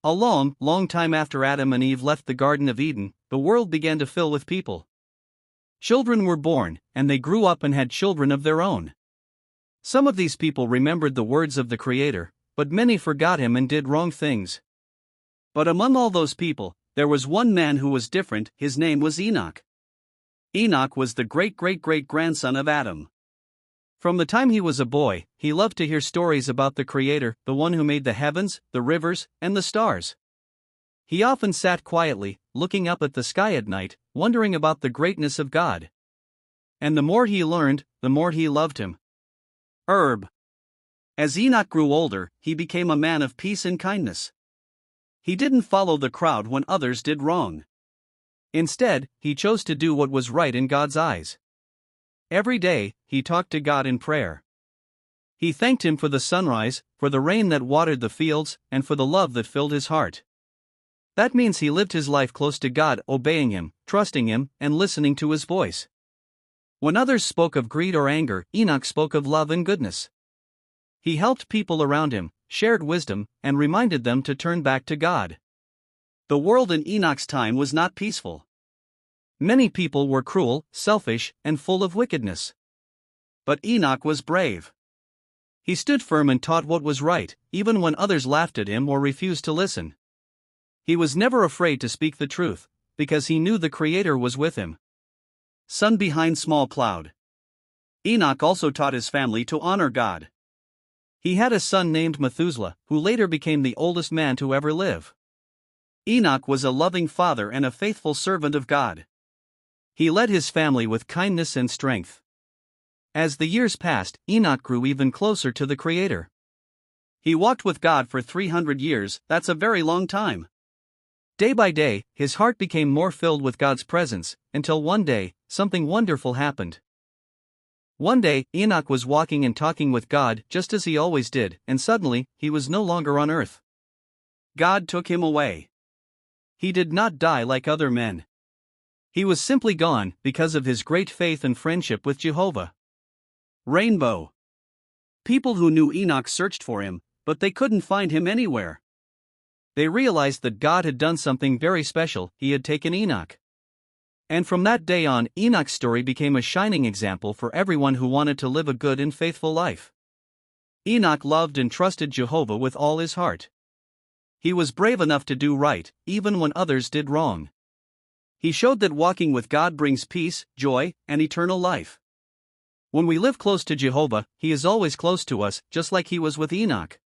A long, long time after Adam and Eve left the Garden of Eden, the world began to fill with people. Children were born, and they grew up and had children of their own. Some of these people remembered the words of the Creator, but many forgot him and did wrong things. But among all those people, there was one man who was different. His name was Enoch. Enoch was the great-great-great-grandson of Adam. From the time he was a boy, he loved to hear stories about the Creator, the one who made the heavens, the rivers, and the stars. He often sat quietly, looking up at the sky at night, wondering about the greatness of God. And the more he learned, the more he loved him. As Enoch grew older, he became a man of peace and kindness. He didn't follow the crowd when others did wrong. Instead, he chose to do what was right in God's eyes. Every day, he talked to God in prayer. He thanked Him for the sunrise, for the rain that watered the fields, and for the love that filled his heart. That means he lived his life close to God, obeying Him, trusting Him, and listening to His voice. When others spoke of greed or anger, Enoch spoke of love and goodness. He helped people around him, shared wisdom, and reminded them to turn back to God. The world in Enoch's time was not peaceful. Many people were cruel, selfish, and full of wickedness. But Enoch was brave. He stood firm and taught what was right, even when others laughed at him or refused to listen. He was never afraid to speak the truth, because he knew the Creator was with him. Sun behind small cloud. Enoch also taught his family to honor God. He had a son named Methuselah, who later became the oldest man to ever live. Enoch was a loving father and a faithful servant of God. He led his family with kindness and strength. As the years passed, Enoch grew even closer to the Creator. He walked with God for 300 years, that's a very long time. Day by day, his heart became more filled with God's presence, until one day, something wonderful happened. One day, Enoch was walking and talking with God just as he always did, and suddenly, he was no longer on earth. God took him away. He did not die like other men. He was simply gone because of his great faith and friendship with Jehovah. Rainbow. People who knew Enoch searched for him, but they couldn't find him anywhere. They realized that God had done something very special. He had taken Enoch. And from that day on, Enoch's story became a shining example for everyone who wanted to live a good and faithful life. Enoch loved and trusted Jehovah with all his heart. He was brave enough to do right, even when others did wrong. He showed that walking with God brings peace, joy, and eternal life. When we live close to Jehovah, He is always close to us, just like He was with Enoch.